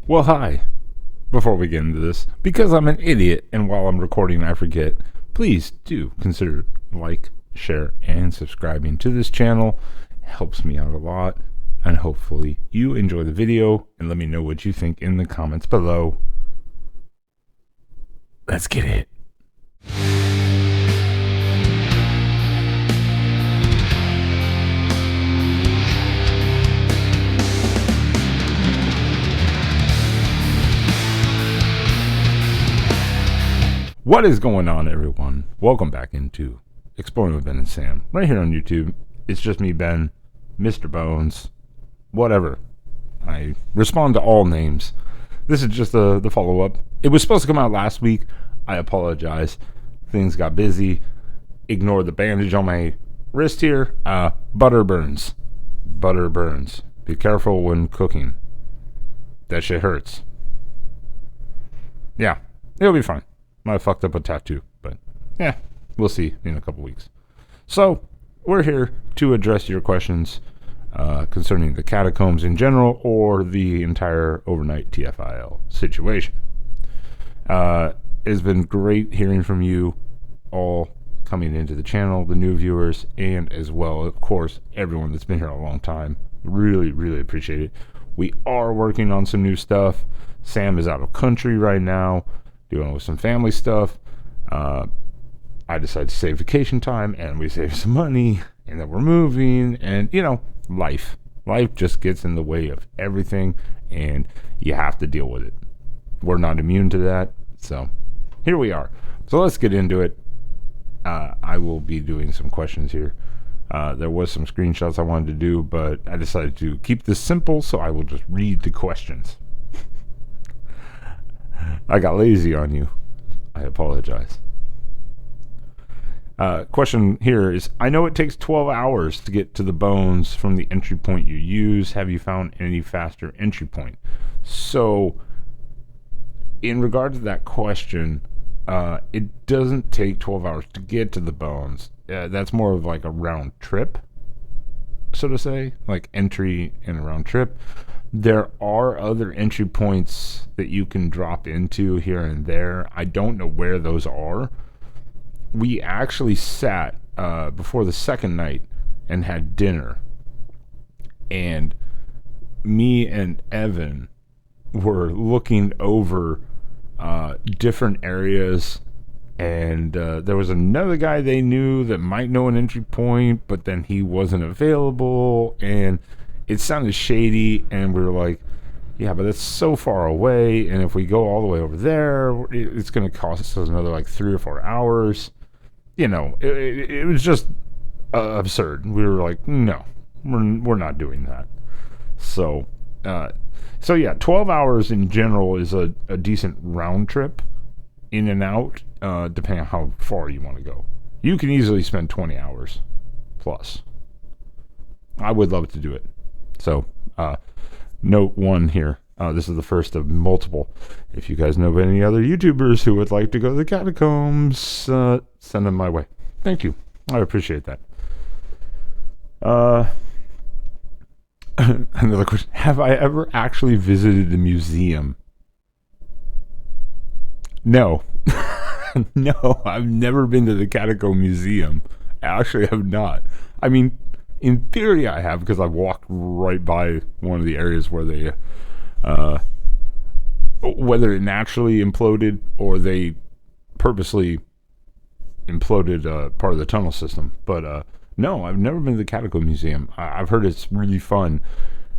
Well, hi. Before we get into this, because I'm an idiot and while I'm recording I forget, please do consider like, share, and subscribing to this channel. It helps me out a lot, and hopefully you enjoy the video and let me know what you think in the comments below. Let's get it. What is going on, everyone? Welcome back into Exploring with Ben and Sam, right here on YouTube. It's just me, Ben, Mr. Bones, whatever. I respond to all names. This is just the follow-up. It was supposed to come out last week. I apologize. Things got busy. Ignore the bandage on my wrist here. Butter burns. Butter burns. Be careful when cooking. That shit hurts. Yeah, it'll be fine. I fucked up a tattoo, but yeah, we'll see in a couple weeks. So, we're here to address your questions concerning the catacombs in general or the entire overnight TFIL situation. It's been great hearing from you all coming into the channel, the new viewers, and as well, of course, everyone that's been here a long time. Really, really appreciate it. We are working on some new stuff. Sam is out of country right now, dealing with some family stuff. I decided to save vacation time, and we saved some money, and then we're moving, and life just gets in the way of everything, and you have to deal with it. We're not immune to that, so here we are. So let's get into it. I will be doing some questions here. There was some screenshots I wanted to do, but I decided to keep this simple, so I will just read the questions. I got lazy on you. I apologize. Question here is, I know it takes 12 hours to get to the bones from the entry point you use. Have you found any faster entry point? So, in regard to that question, it doesn't take 12 hours to get to the bones. That's more of like a round trip, so to say, like entry and a round trip. There are other entry points that you can drop into here and there. I don't know where those are. We actually sat before the second night and had dinner. And me and Evan were looking over different areas. And there was another guy they knew that might know an entry point, but then he wasn't available. And it sounded shady, and we were like, yeah, but it's so far away, and if we go all the way over there, it's going to cost us another like 3 or 4 hours. It was just absurd. We were like, no, we're not doing that. So yeah, 12 hours in general is a decent round trip in and out, depending on how far you want to go. You can easily spend 20 hours plus. I would love to do it. So, note one here. This is the first of multiple. If you guys know of any other YouTubers who would like to go to the catacombs, send them my way. Thank you. I appreciate that. Another question. Have I ever actually visited the museum? No. No, I've never been to the Catacomb Museum. Actually, I have not. I mean, in theory, I have, because I've walked right by one of the areas where they, whether it naturally imploded or they purposely imploded part of the tunnel system. But no, I've never been to the Catacomb Museum. I've heard it's really fun.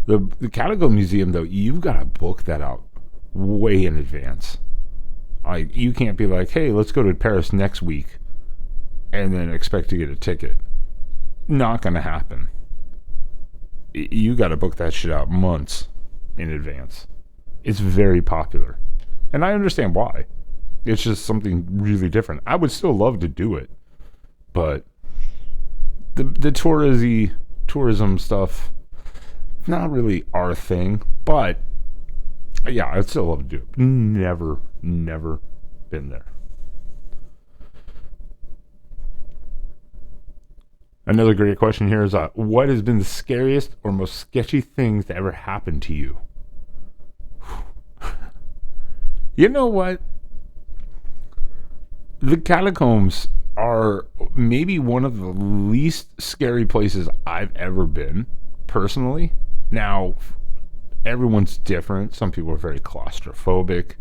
The Catacomb Museum, though, you've got to book that out way in advance. Like, you can't be like, hey, let's go to Paris next week and then expect to get a ticket. Not gonna happen. You gotta book that shit out months in advance. It's very popular, and I understand why. It's just something really different. I would still love to do it, but the tourism stuff, not really our thing. But yeah, I'd still love to do it. Never been there. Another great question here is, what has been the scariest or most sketchy things that ever happened to you? You know what? The catacombs are maybe one of the least scary places I've ever been, personally. Now, everyone's different. Some people are very claustrophobic.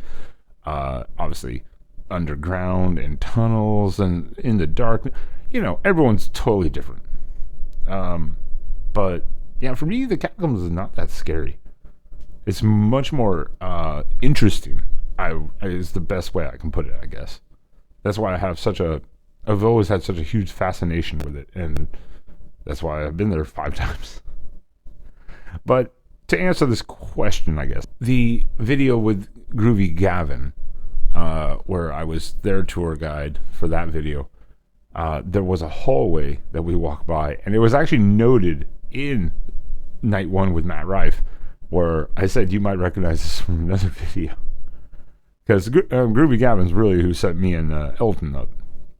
Obviously, underground and tunnels and in the dark. Everyone's totally different. But yeah, for me, the catacombs is not that scary. It's much more interesting. Is the best way I can put it, I guess. That's why I've always had such a huge fascination with it, and that's why I've been there 5 times. But to answer this question, I guess, the video with Groovy Gavin, where I was their tour guide for that video, there was a hallway that we walked by, and it was actually noted in night 1 with Matt Rife, where I said you might recognize this from another video. Because Groovy Gavin's really who set me and Elton up.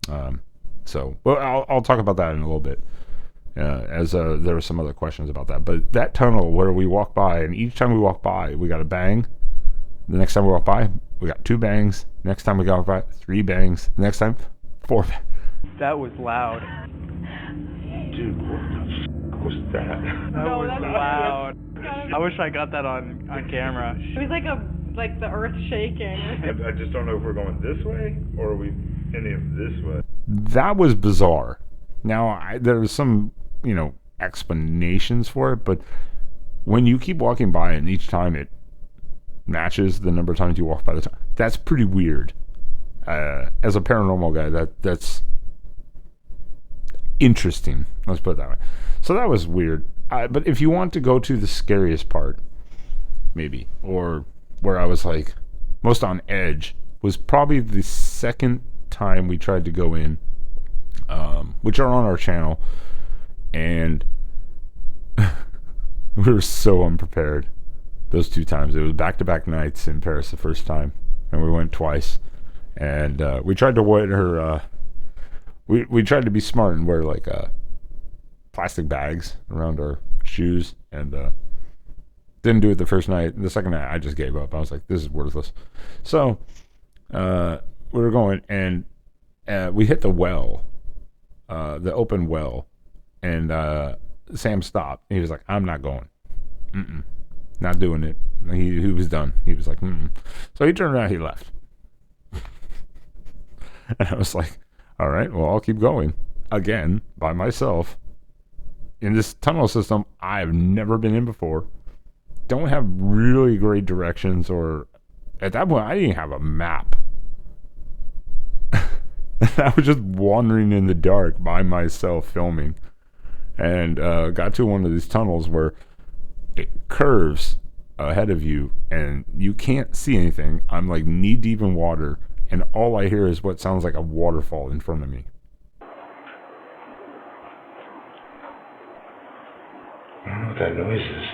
Well, I'll talk about that in a little bit, as there were some other questions about that. But that tunnel where we walk by, and each time we walk by, we got a bang. The next time we walk by, we got 2 bangs. Next time we walk by, 3 bangs. The next time, 4 bangs. That was loud. Dude, what the f*** was that? That was loud. I wish I got that on camera. It was like the earth shaking. I just don't know if we're going this way or are we any of this way. That was bizarre. Now, there was some, explanations for it, but when you keep walking by and each time it matches the number of times you walk by the time, that's pretty weird. As a paranormal guy, that's interesting. Let's put it that way. So that was weird. But if you want to go to the scariest part, maybe, or where I was like most on edge, was probably the second time we tried to go in, which are on our channel, and we were so unprepared those 2 times. It was back-to-back nights in Paris the first time, and we went twice, and we tried to wear we tried to be smart and wear like plastic bags around our shoes, and didn't do it the first night. The second night I just gave up. I was like, this is worthless. So we were going, and we hit the well, the open well, and Sam stopped. He was like, I'm not going. Not doing it. He was done. He was like, So he turned around, he left. And I was like, all right, well, I'll keep going. Again, by myself. In this tunnel system I've never been in before. Don't have really great directions, or at that point I didn't have a map. I was just wandering in the dark by myself filming, and got to one of these tunnels where it curves ahead of you and you can't see anything. I'm like knee deep in water, and all I hear is what sounds like a waterfall in front of me. I don't know what that noise is,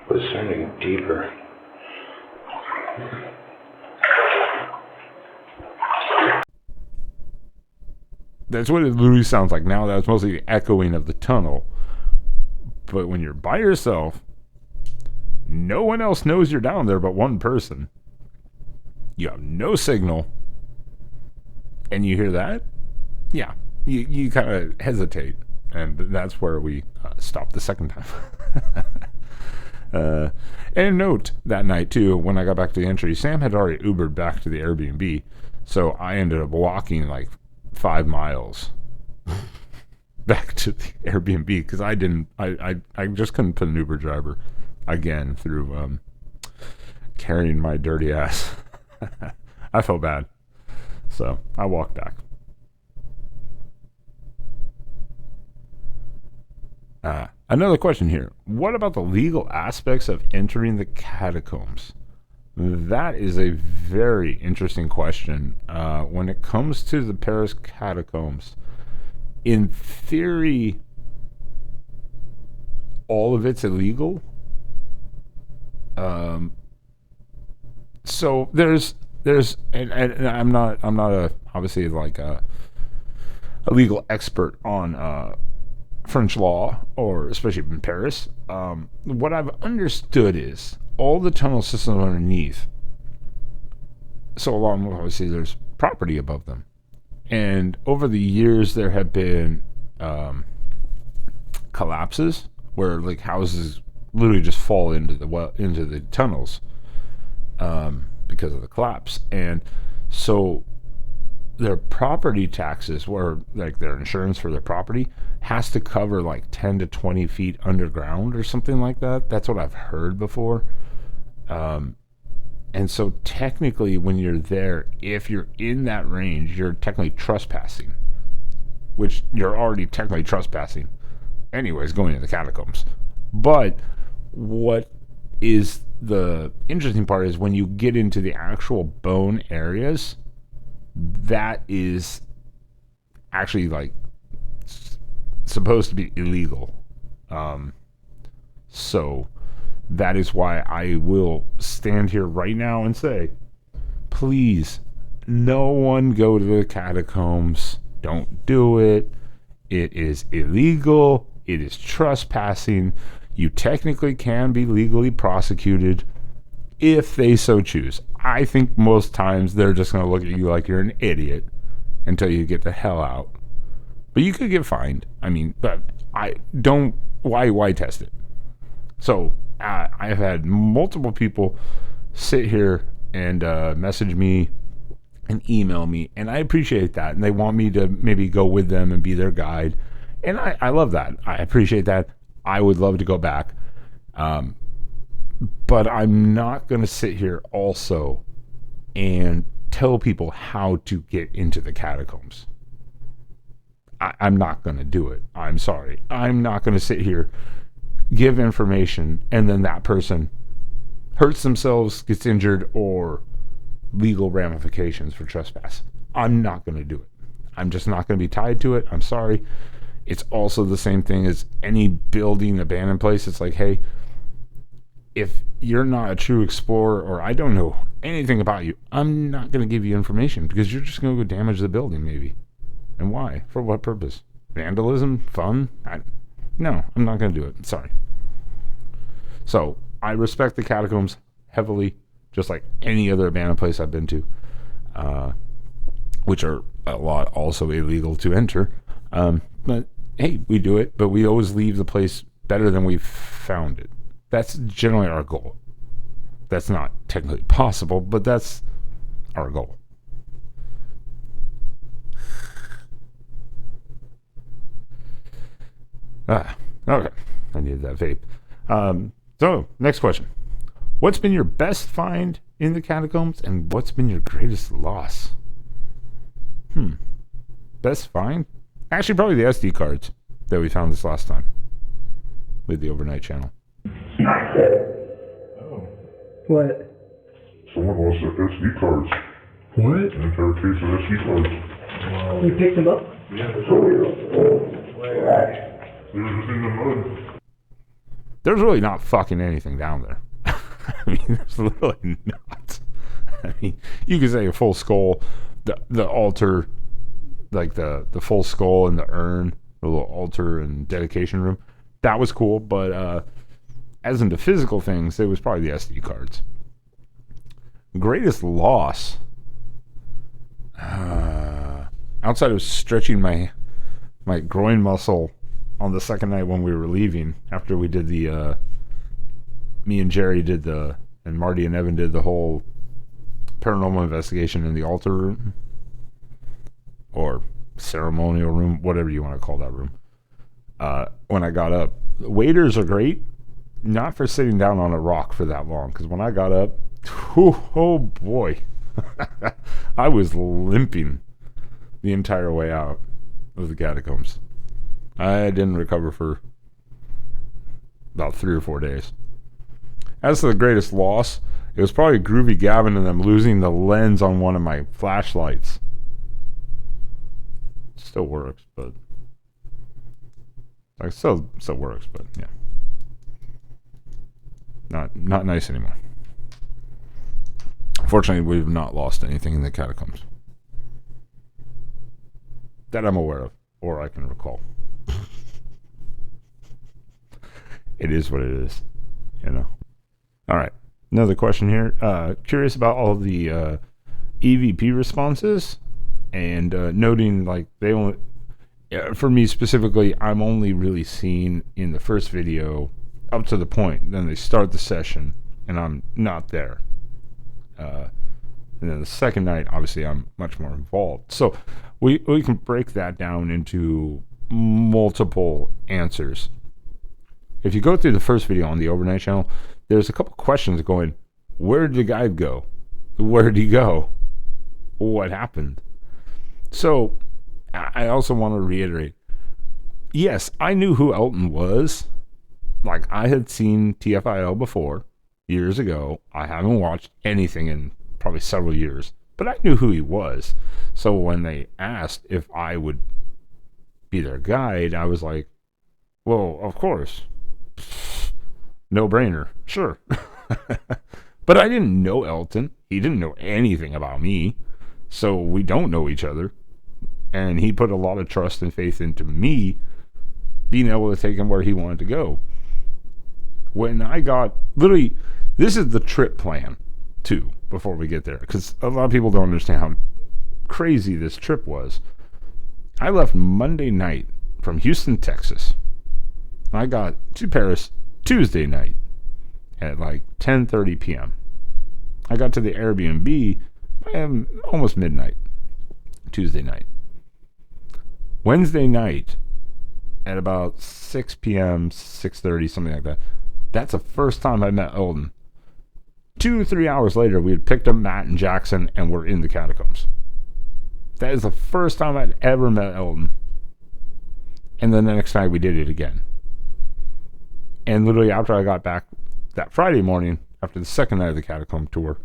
but it's sounding deeper. That's what it literally sounds like. Now that was mostly the echoing of the tunnel. But when you're by yourself, no one else knows you're down there but one person. You have no signal, and you hear that? Yeah, you kind of hesitate, and that's where we stopped the second time. And note, that night too, when I got back to the entry, Sam had already Ubered back to the Airbnb, so I ended up walking like 5 miles back to the Airbnb because I just couldn't put an Uber driver again through carrying my dirty ass. I felt bad, so I walked back. Another question here. What about the legal aspects of entering the catacombs? That is a very interesting question. When it comes to the Paris Catacombs, in theory, all of it's illegal. So there's and I'm not obviously like a legal expert on French law, or especially in Paris. What I've understood is all the tunnel systems underneath so along, obviously, there's property above them. And over the years, there have been collapses where like houses literally just fall into the tunnels because of the collapse. And so their property taxes, or like their insurance for their property, has to cover like 10 to 20 feet underground or something like that. That's what I've heard before. And so technically when you're there, if you're in that range, you're technically trespassing, which you're already technically trespassing anyways going to the catacombs. But what is the interesting part is when you get into the actual bone areas, that is actually like supposed to be illegal. So that is why I will stand here right now and say, please, no one go to the catacombs. Don't do it. It is illegal. It is trespassing. You technically can be legally prosecuted if they so choose. I think most times they're just going to look at you like you're an idiot until you get the hell out. But you could get fined. I mean, but I don't. Why test it? So I've had multiple people sit here and message me and email me, and I appreciate that. And they want me to maybe go with them and be their guide, and I love that. I appreciate that. I would love to go back, but I'm not going to sit here also and tell people how to get into the catacombs. I'm not going to do it. I'm sorry. I'm not going to sit here, give information, and then that person hurts themselves, gets injured, or legal ramifications for trespass. I'm not going to do it. I'm just not going to be tied to it. I'm sorry. It's also the same thing as any building, abandoned place. It's like, hey, if you're not a true explorer or I don't know anything about you, I'm not going to give you information because you're just going to go damage the building maybe. And why? For what purpose? Vandalism? Fun? No, I'm not going to do it. Sorry. So I respect the catacombs heavily, just like any other abandoned place I've been to, which are a lot also illegal to enter. But hey, we do it, but we always leave the place better than we found it. That's generally our goal. That's not technically possible, but that's our goal. Okay. I needed that vape. So, next question. What's been your best find in the catacombs, and what's been your greatest loss? Best find? Actually, probably the SD cards that we found this last time with the overnight channel. Oh. What? Someone lost their SD cards. What? An entire case of SD cards. Wow. You picked them up? Yeah. Where? They were just in the mud. There's really not fucking anything down there. I mean, there's literally not. I mean, you could say a full skull, the altar, like the full skull and the urn, the little altar and dedication room. That was cool, but as into physical things, it was probably the SD cards. Greatest loss, outside of stretching my groin muscle on the second night when we were leaving, after we did the me and Jerry did and Marty and Evan did the whole paranormal investigation in the altar room or ceremonial room, whatever you want to call that room. When I got up, the waiters are great, not for sitting down on a rock for that long, because when I got up, oh boy, I was limping the entire way out of the catacombs. I didn't recover for about 3 or 4 days. As to the greatest loss, it was probably Groovy Gavin and them losing the lens on one of my flashlights. Still works, but like still works, but yeah, not nice anymore. Fortunately, we've not lost anything in the catacombs that I'm aware of or I can recall. It is what it is, you know. All right, another question here. Curious about all the EVP responses and noting like they only, for me specifically, I'm only really seeing in the first video up to the point. Then they start the session and I'm not there. And then the second night, obviously, I'm much more involved. So we can break that down into multiple answers. If you go through the first video on the overnight channel, there's a couple questions going, where did the guide go? Where did he go? What happened? So I also want to reiterate, yes, I knew who Elton was. Like, I had seen TFIL before, years ago. I haven't watched anything in probably several years, but I knew who he was. So when they asked if I would be their guide, I was like, well, of course. No brainer. Sure. But I didn't know Elton. He didn't know anything about me. So we don't know each other. And he put a lot of trust and faith into me being able to take him where he wanted to go. When I got, literally, this is the trip plan, too, before we get there. Because a lot of people don't understand how crazy this trip was. I left Monday night from Houston, Texas. I got to Paris Tuesday night at like 10:30 p.m. I got to the Airbnb by almost midnight Tuesday night. Wednesday night at about 6 p.m., 6:30, something like that. That's the first time I met Elton. 2 or 3 hours later, we had picked up Matt and Jackson and we're in the catacombs. That is the first time I'd ever met Elton. And then the next night we did it again. And literally after I got back that Friday morning, after the second night of the catacomb tour,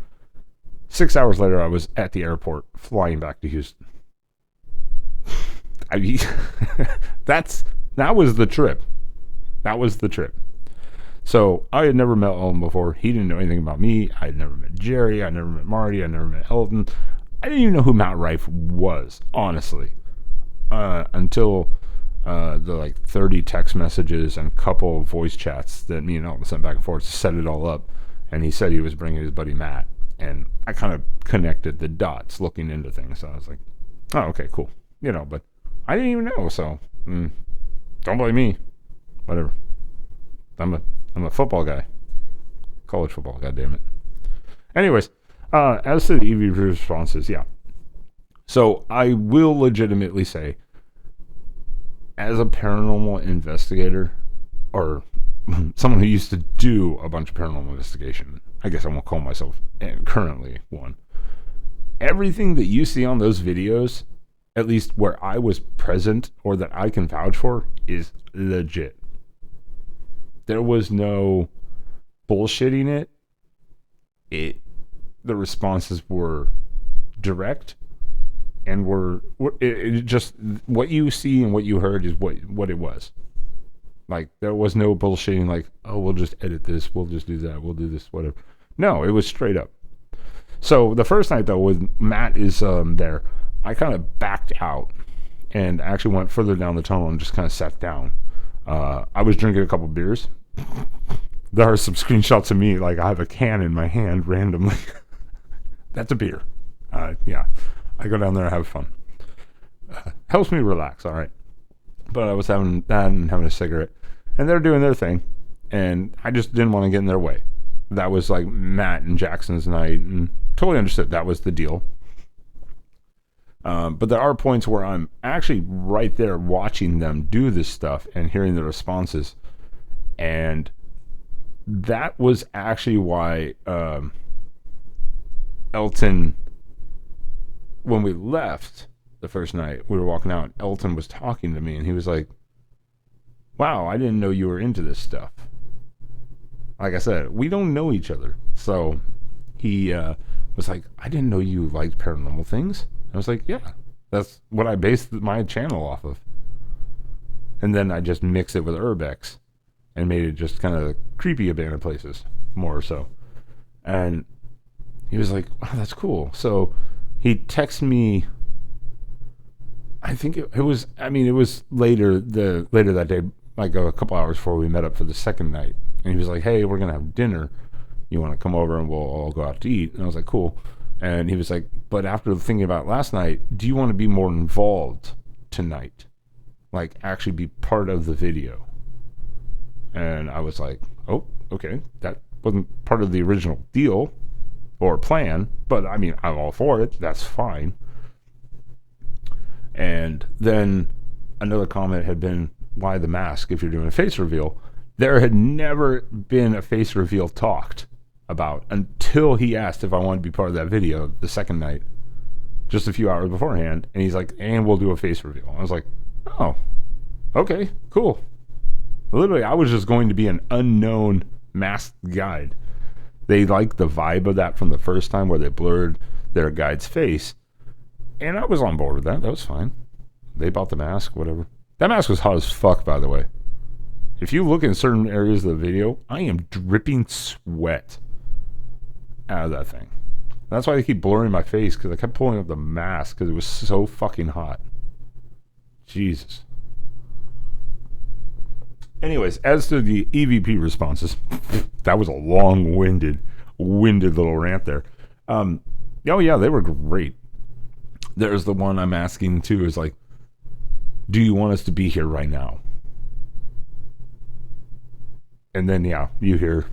6 hours later I was at the airport flying back to Houston. I mean, that was the trip. That was the trip. So I had never met Elton before. He didn't know anything about me. I had never met Jerry. I never met Marty. I never met Elton. I didn't even know who Matt Rife was, honestly, until the like 30 text messages and couple voice chats that me and Elton sent back and forth to set it all up. And he said he was bringing his buddy Matt. And I kind of connected the dots looking into things. So I was like, oh, okay, cool. You know, but I didn't even know. So don't blame me. Whatever. I'm a football guy. College football, goddammit. Anyways, as to the EV responses, yeah. So I will legitimately say, as a paranormal investigator, or someone who used to do a bunch of paranormal investigation, I guess I won't call myself currently one. Everything that you see on those videos, at least where I was present or that I can vouch for, is legit. There was no bullshitting it. The responses were direct and it just what you see and what you heard is what it was. Like, there was no bullshitting like, oh, we'll just edit this, we'll just do that, we'll do this, whatever. No, it was straight up. So the first night though, with Matt is there, I kind of backed out and actually went further down the tunnel and just kind of sat down. I was drinking a couple beers. There are some screenshots of me, like I have a can in my hand randomly. That's a beer. Yeah, I go down there and have fun. Helps me relax, all right. But I was having that and having a cigarette, and they're doing their thing, and I just didn't want to get in their way. That was like Matt and Jackson's night, and totally understood that was the deal. But there are points where I'm actually right there watching them do this stuff and hearing the responses. And that was actually why Elton, when we left the first night, we were walking out, Elton was talking to me, and he was like, wow, I didn't know you were into this stuff. Like I said, we don't know each other. So he was like, I didn't know you liked paranormal things. I was like, yeah, that's what I based my channel off of. And then I just mixed it with Urbex and made it just kind of creepy abandoned places, more so. And he was like, wow, that's cool. So he texted me, I think it was later that day, like a couple hours before we met up for the second night. And he was like, hey, we're going to have dinner. You want to come over and we'll all go out to eat? And I was like, cool. And he was like, But after thinking about it last night, do you want to be more involved tonight? Like, actually be part of the video? And I was like, oh, okay. That wasn't part of the original deal or plan, but I mean, I'm all for it. That's fine. And then another comment had been, why the mask if you're doing a face reveal? There had never been a face reveal talked about until he asked if I wanted to be part of that video the second night, just a few hours beforehand. And he's like, and we'll do a face reveal. I was like, oh, okay, cool. Literally, I was just going to be an unknown masked guide. They liked the vibe of that from the first time where they blurred their guide's face. And I was on board with that. That was fine. They bought the mask, whatever. That mask was hot as fuck, by the way. If you look in certain areas of the video, I am dripping sweat out of that thing. That's why they keep blurring my face, because I kept pulling up the mask because it was so fucking hot. Jesus. Anyways, as to the EVP responses, that was a long-winded little rant there. Oh yeah, they were great. There's the one I'm asking too, is like, do you want us to be here right now? And then yeah, you hear,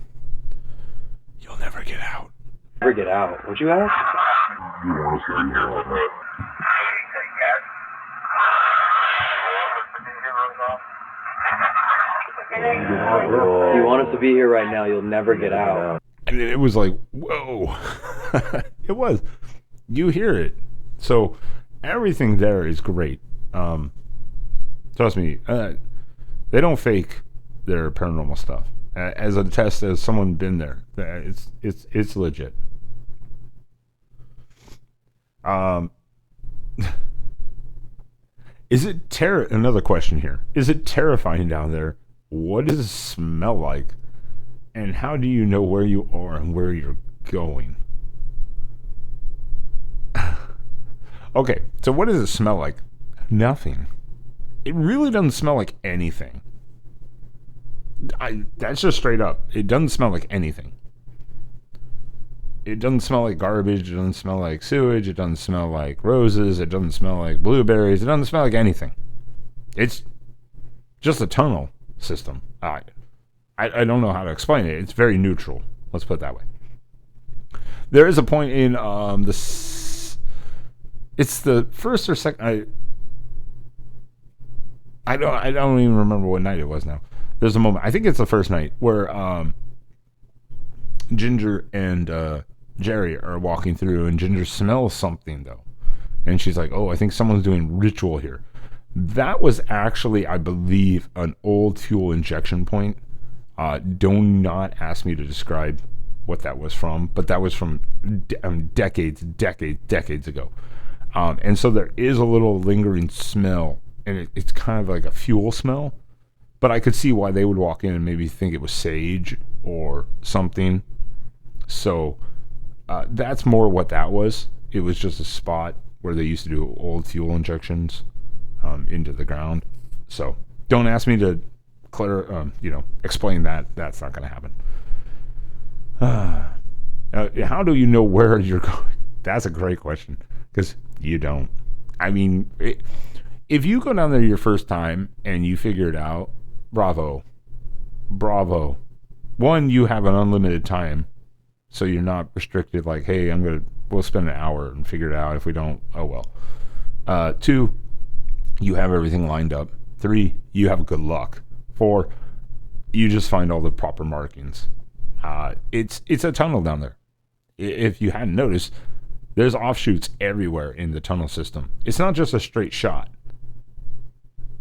you'll never get out. Never get out. What'd you ask? You want us to be here right now, you'll never get out. And it was like, whoa. It was. You hear it. So everything there is great. Trust me, they don't fake their paranormal stuff. As a test, as someone been there, it's legit. Is it another question here. Is it terrifying down there? What does it smell like? And how do you know where you are and where you're going? Okay, so what does it smell like? Nothing. It really doesn't smell like anything. That's just straight up. It doesn't smell like anything. It doesn't smell like garbage. It doesn't smell like sewage. It doesn't smell like roses. It doesn't smell like blueberries. It doesn't smell like anything. It's just a tunnel system. I don't know how to explain it. It's very neutral. Let's put it that way. There is a point in it's the first or second. I don't even remember what night it was now. There's a moment. I think it's the first night where Ginger and Jerry are walking through, and Ginger smells something though, and she's like, "Oh, I think someone's doing ritual here." That was actually, I believe, an old fuel injection point. Do not ask me to describe what that was from, but that was from decades ago. And so there is a little lingering smell, and it's kind of like a fuel smell. But I could see why they would walk in and maybe think it was sage or something. So that's more what that was. It was just a spot where they used to do old fuel injections into the ground. So don't ask me to explain that. That's not going to happen. How do you know where you're going? That's a great question, because you don't. I mean, if you go down there your first time and you figure it out, bravo. One, you have an unlimited time, so you're not restricted like, hey, we'll spend an hour and figure it out. If we don't, oh well. Two, you have everything lined up. Three, you have good luck. Four, you just find all the proper markings. It's a tunnel down there. If you hadn't noticed, there's offshoots everywhere in the tunnel system. It's not just a straight shot.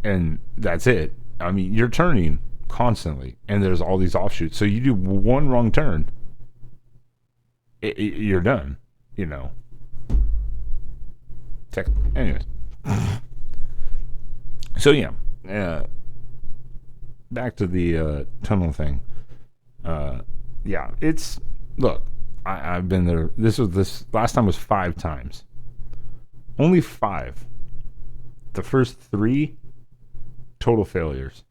And that's it. I mean, you're turning constantly, and there's all these offshoots. So you do one wrong turn, you're done, you know. Anyways. So yeah, back to the tunnel thing. Yeah, look, I've been there. This last time was 5 times. Only 5. The first 3 total failures.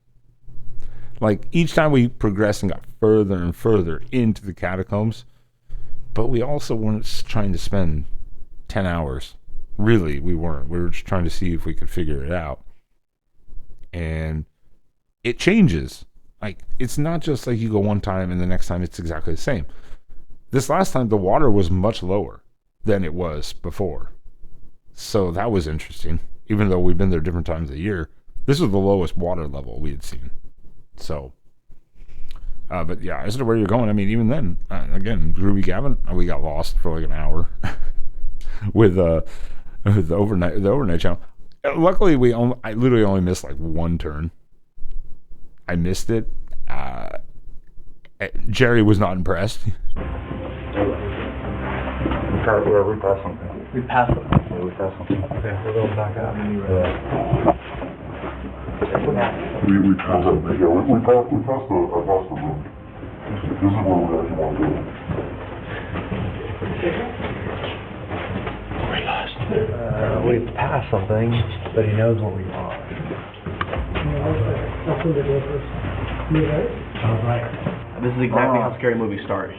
Like, each time we progressed and got further and further into the catacombs, but we also weren't trying to spend 10 hours. Really, we weren't. We were just trying to see if we could figure it out. And it changes. Like, it's not just like you go one time and the next time it's exactly the same. This last time, the water was much lower than it was before. So that was interesting. Even though we've been there different times a year, this was the lowest water level we had seen. So, but yeah, as to where you're going, I mean, even then, again, Groovy Gavin, we got lost for like an hour with the overnight channel. Luckily, I literally only missed like one turn. I missed it. Jerry was not impressed. We passed something. We passed them. Yeah, we passed something. Okay, we're going back out. We passed something. Yeah, we passed the room. This is where we actually want to go. We lost. We passed something, but he knows what we want. This is exactly how scary movies start.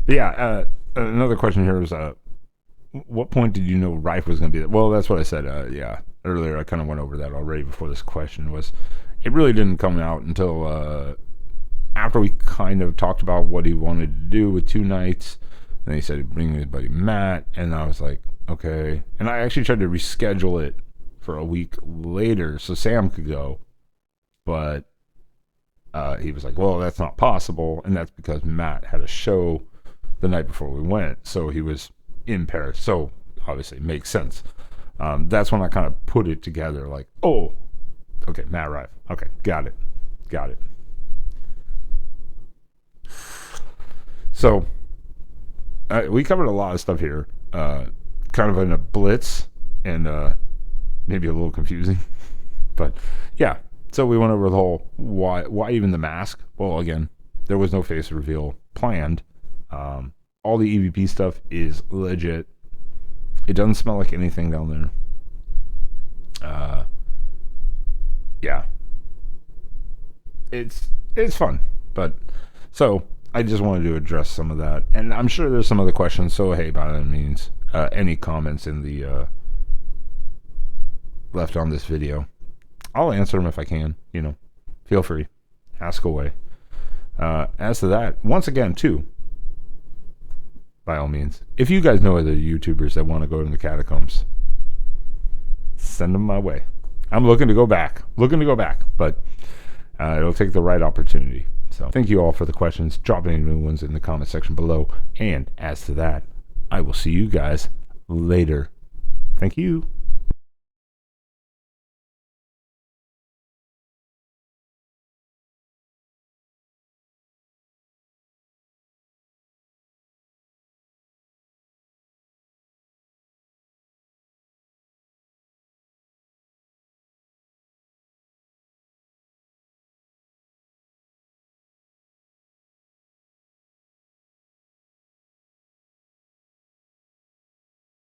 Yeah, another question here is, what point did you know Rife was going to be there? Well, that's what I said, earlier. I kind of went over that already before this question was, it really didn't come out until after we kind of talked about what he wanted to do with 2 nights, and he said he'd bring his buddy Matt, and I was like, okay. And I actually tried to reschedule it for a week later so Sam could go, but he was like, well, that's not possible, and that's because Matt had a show the night before we went, so he was in Paris, so obviously it makes sense. That's when I kind of put it together, like, oh, okay, Matt Rife, okay, got it. So we covered a lot of stuff here, kind of in a blitz and maybe a little confusing, but yeah. So we went over the whole why even the mask. Well, again, there was no face reveal planned. All the EVP stuff is legit. It doesn't smell like anything down there. Yeah, it's fun. But so I just wanted to address some of that, and I'm sure there's some other questions. So hey, by all means, any comments in the left on this video, I'll answer them if I can. Feel free, ask away. As to that, once again, too, by all means, if you guys know other YouTubers that want to go to the catacombs, send them my way. I'm looking to go back, but it'll take the right opportunity. So thank you all for the questions. Drop any new ones in the comment section below. And as to that, I will see you guys later. Thank you.